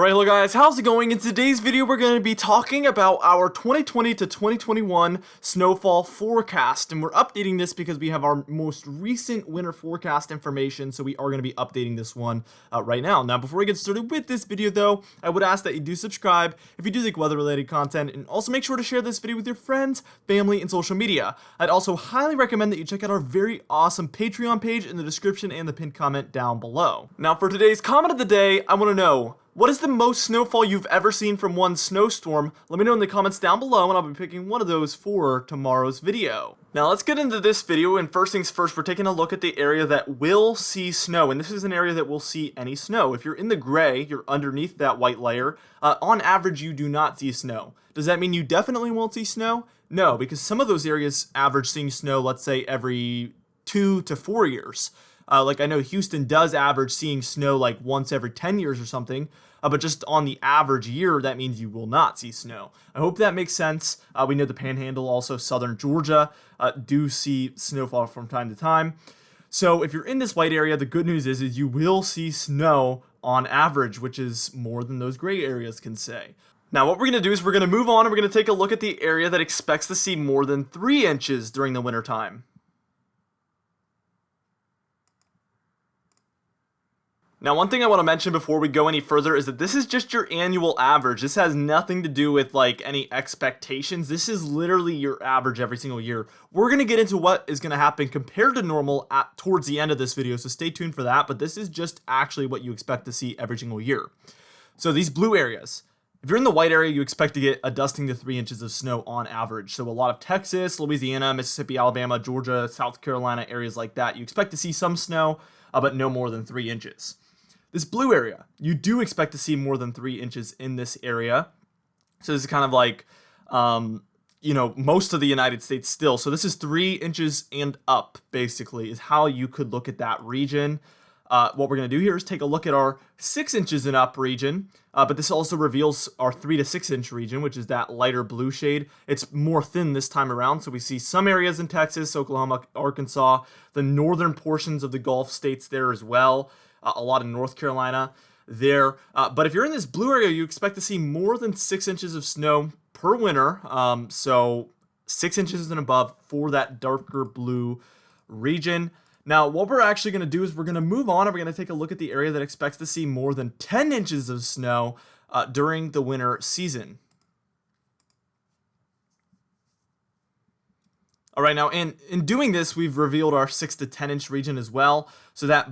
Alright, hello guys, how's it going? In today's video, we're going to be talking about our 2020 to 2021 snowfall forecast, and we're updating this because we have our most recent winter forecast information, so we are going to be updating this one right now. Now, before we get started with this video, though, I would ask that you do subscribe if you do like weather-related content, and also make sure to share this video with your friends, family, and social media. I'd also highly recommend that you check out our very awesome Patreon page in the description and the pinned comment down below. Now, for today's comment of the day, I want to know, what is the most snowfall you've ever seen from one snowstorm? Let me know in the comments down below, and I'll be picking one of those for tomorrow's video. Now let's get into this video, and first things first, we're taking a look at the area that will see snow, and this is an area that will see any snow. If you're in the gray, you're underneath that white layer, on average you do not see snow. Does that mean you definitely won't see snow? No, because some of those areas average seeing snow, let's say every 2 to 4 years. Like I know Houston does average seeing snow like once every 10 years or something, but just on the average year, that means you will not see snow. I hope that makes sense. We know the Panhandle, also southern Georgia, do see snowfall from time to time. So if you're in this white area, the good news is you will see snow on average, which is more than those gray areas can say. Now what we're going to do is we're going to move on and we're going to take a look at the area that expects to see more than 3 inches during the wintertime. Now, one thing I want to mention before we go any further is that this is just your annual average. This has nothing to do with like any expectations. This is literally your average every single year. We're going to get into what is going to happen compared to normal towards the end of this video, so stay tuned for that. But this is just actually what you expect to see every single year. So these blue areas, if you're in the white area, you expect to get a dusting to 3 inches of snow on average. So a lot of Texas, Louisiana, Mississippi, Alabama, Georgia, South Carolina, areas like that, you expect to see some snow, but no more than 3 inches. This blue area, you do expect to see more than 3 inches in this area. So this is kind of like, most of the United States still. So this is 3 inches and up, basically, is how you could look at that region. What we're going to do here is take a look at our 6 inches and up region, but this also reveals our 3 to 6 inch region, which is that lighter blue shade. It's more thin this time around, so we see some areas in Texas, Oklahoma, Arkansas, the northern portions of the Gulf states there as well. A lot in North Carolina there. But if you're in this blue area, you expect to see more than 6 inches of snow per winter. So 6 inches and above for that darker blue region. Now, what we're actually going to do is we're going to move on and we're going to take a look at the area that expects to see more than 10 inches of snow during the winter season. All right, now in doing this, we've revealed our 6 to 10 inch region as well. So that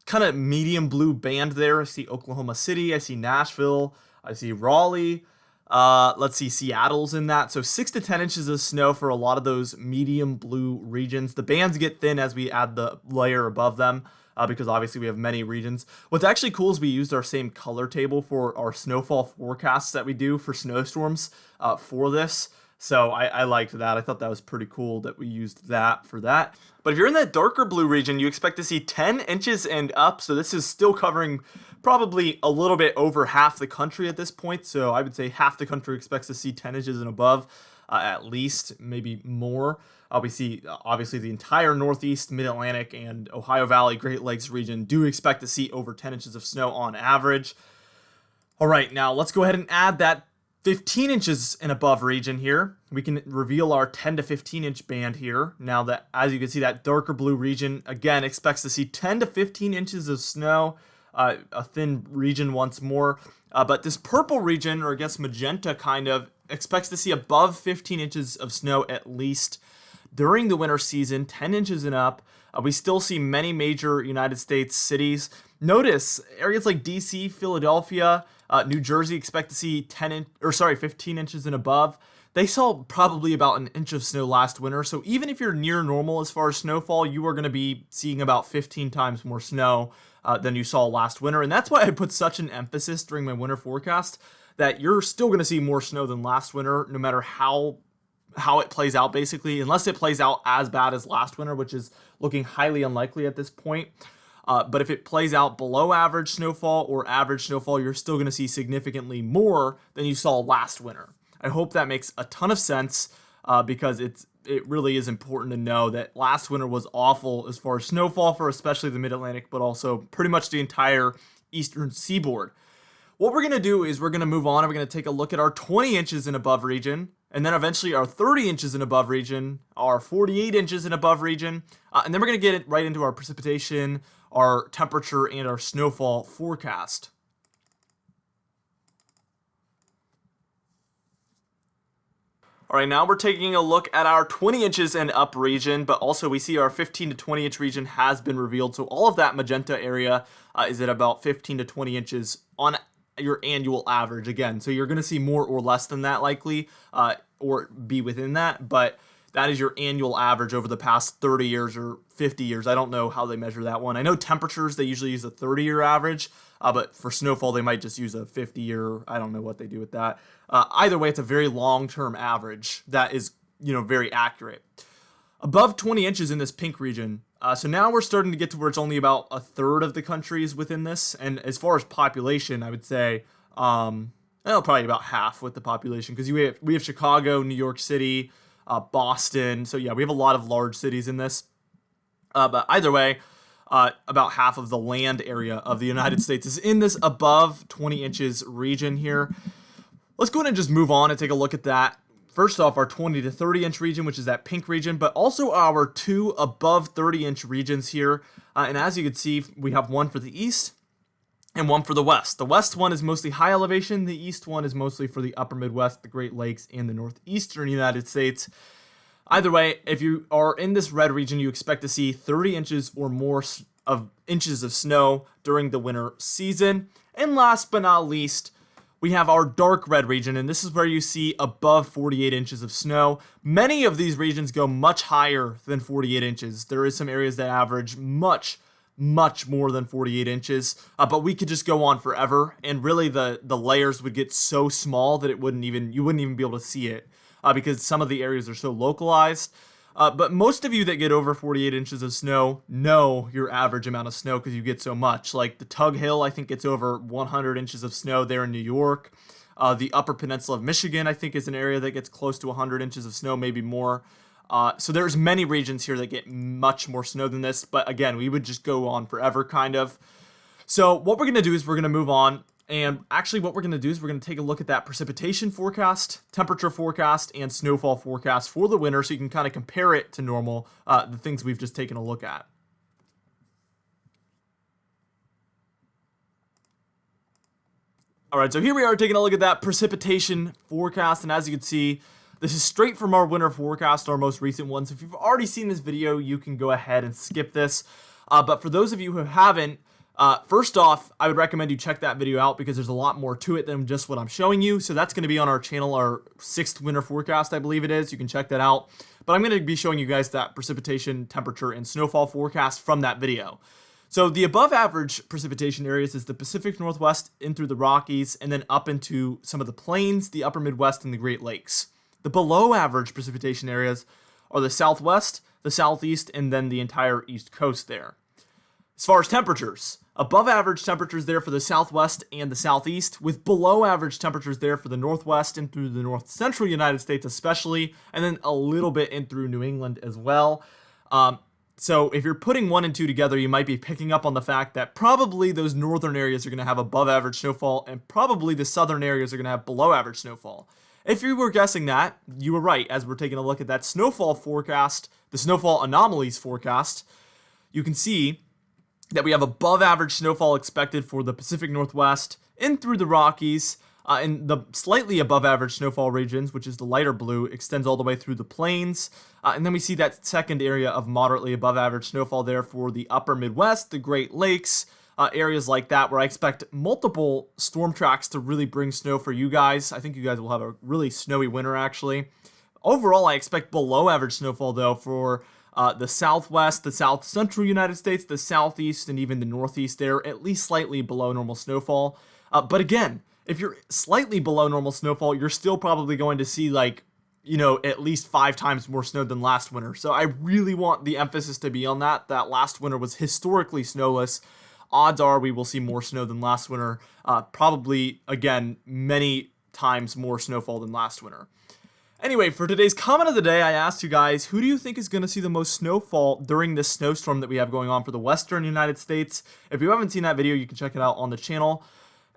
kind of medium blue band there. I see Oklahoma City, I see Nashville, I see Raleigh, let's see, Seattle's in that. So 6 to 10 inches of snow for a lot of those medium blue regions. The bands get thin as we add the layer above them because obviously we have many regions. What's actually cool is we used our same color table for our snowfall forecasts that we do for snowstorms for this. So I liked that. I thought that was pretty cool that we used that for that. But if you're in that darker blue region, you expect to see 10 inches and up. So this is still covering probably a little bit over half the country at this point. So I would say half the country expects to see 10 inches and above, at least, maybe more. We see, obviously, the entire Northeast, Mid-Atlantic, and Ohio Valley, Great Lakes region do expect to see over 10 inches of snow on average. All right, now let's go ahead and add that 15 inches and above region here. We can reveal our 10 to 15 inch band here. Now that, as you can see, that darker blue region, again, expects to see 10 to 15 inches of snow, a thin region once more. But this purple region, or I guess magenta kind of, expects to see above 15 inches of snow at least during the winter season, 10 inches and up. We still see many major United States cities. Notice areas like DC, Philadelphia, New Jersey expect to see 15 inches and above. They saw probably about an inch of snow last winter. So even if you're near normal as far as snowfall, you are going to be seeing about 15 times more snow than you saw last winter. And that's why I put such an emphasis during my winter forecast that you're still going to see more snow than last winter, no matter how it plays out, basically, unless it plays out as bad as last winter, which is looking highly unlikely at this point. But if it plays out below average snowfall or average snowfall, you're still going to see significantly more than you saw last winter. I hope that makes a ton of sense because it really is important to know that last winter was awful as far as snowfall for especially the Mid-Atlantic, but also pretty much the entire eastern seaboard. what we're going to do is we're going to move on and we're going to take a look at our 20 inches and above region, and then eventually our 30 inches and above region, our 48 inches and above region, and then we're going to get it right into our precipitation, our temperature, and our snowfall forecast. All right, now we're taking a look at our 20 inches and up region, but also we see our 15 to 20 inch region has been revealed. So all of that magenta area is at about 15 to 20 inches on your annual average again. So you're going to see more or less than that likely, or be within that, but that is your annual average over the past 30 years or 50 years. I don't know how they measure that one. I know temperatures, they usually use a 30-year average, but for snowfall, they might just use a 50-year. I don't know what they do with that. Either way, it's a very long-term average that is, very accurate. Above 20 inches in this pink region. So now we're starting to get to where it's only about a third of the country is within this. And as far as population, I would say, probably about half with the population, because we have Chicago, New York City, Boston. So yeah, we have a lot of large cities in this. But either way, about half of the land area of the United States is in this above 20 inches region here. Let's go ahead and just move on and take a look at that. First off, our 20 to 30 inch region, which is that pink region, but also our 2 above 30 inch regions here. And as you can see, we have one for the east and one for the west. The west one is mostly high elevation. The east one is mostly for the upper Midwest, the Great Lakes, and the northeastern United States. Either way, if you are in this red region, you expect to see 30 inches or more of inches of snow during the winter season. And last but not least, we have our dark red region, and this is where you see above 48 inches of snow. Many of these regions go much higher than 48 inches. There is some areas that average much more than 48 inches, but we could just go on forever, and really the layers would get so small that you wouldn't even be able to see it, because some of the areas are so localized. But most of you that get over 48 inches of snow know your average amount of snow because you get so much. Like the Tug Hill, I think it's over 100 inches of snow there in New York. The Upper Peninsula of Michigan, I think, is an area that gets close to 100 inches of snow, maybe more. So there's many regions here that get much more snow than this. But again, we would just go on forever, kind of. So what we're going to do is we're going to move on. And actually what we're going to do is we're going to take a look at that precipitation forecast, temperature forecast, and snowfall forecast for the winter so you can kind of compare it to normal, the things we've just taken a look at. All right, so here we are taking a look at that precipitation forecast, and as you can see, this is straight from our winter forecast, our most recent one. So if you've already seen this video, you can go ahead and skip this. But for those of you who haven't, first off, I would recommend you check that video out because there's a lot more to it than just what I'm showing you. So that's going to be on our channel, our 6th winter forecast, I believe it is. You can check that out. But I'm going to be showing you guys that precipitation, temperature, and snowfall forecast from that video. So the above average precipitation areas is the Pacific Northwest in through the Rockies and then up into some of the plains, the upper Midwest, and the Great Lakes. The below average precipitation areas are the Southwest, the Southeast, and then the entire East Coast there. As far as temperatures, above average temperatures there for the Southwest and the Southeast, with below average temperatures there for the Northwest and through the North Central United States especially, and then a little bit in through New England as well. So if you're putting 1 and 2 together, you might be picking up on the fact that probably those northern areas are going to have above average snowfall, and probably the southern areas are going to have below average snowfall. If you were guessing that, you were right, as we're taking a look at that snowfall forecast, the Snowfall Anomalies Forecast. You can see that we have above average snowfall expected for the Pacific Northwest in through the Rockies, and the slightly above average snowfall regions, which is the lighter blue, extends all the way through the plains. And then we see that second area of moderately above average snowfall there for the upper Midwest, the Great Lakes, areas like that, where I expect multiple storm tracks to really bring snow for you guys. I think you guys will have a really snowy winter, actually. Overall, I expect below average snowfall, though, for the Southwest, the South Central United States, the Southeast, and even the Northeast there, at least slightly below normal snowfall. But again, if you're slightly below normal snowfall, you're still probably going to see at least 5 times more snow than last winter. So I really want the emphasis to be on that. That last winter was historically snowless. Odds are we will see more snow than last winter. Probably, again, many times more snowfall than last winter. Anyway, for today's comment of the day, I asked you guys, who do you think is going to see the most snowfall during this snowstorm that we have going on for the western United States? If you haven't seen that video, you can check it out on the channel.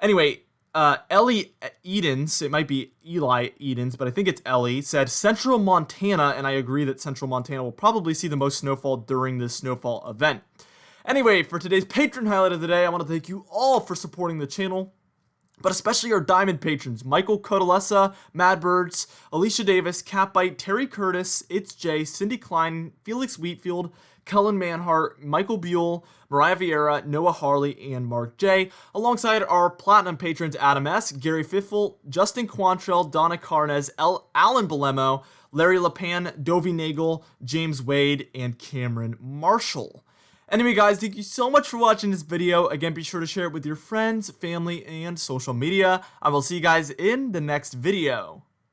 Anyway, Ellie Edens, it might be Eli Edens, but I think it's Ellie, said Central Montana, and I agree that Central Montana will probably see the most snowfall during this snowfall event. Anyway, for today's patron highlight of the day, I want to thank you all for supporting the channel, but especially our diamond patrons, Michael Codalessa, Madbirds, Alicia Davis, Catbite, Terry Curtis, It's Jay, Cindy Klein, Felix Wheatfield, Kellen Manhart, Michael Buell, Mariah Vieira, Noah Harley, and Mark J, alongside our platinum patrons Adam S., Gary Fiffle, Justin Quantrell, Donna Carnes, Alan Belemo, Larry Lepan, Dovey Nagel, James Wade, and Cameron Marshall. Anyway, guys, thank you so much for watching this video. Again, be sure to share it with your friends, family, and social media. I will see you guys in the next video.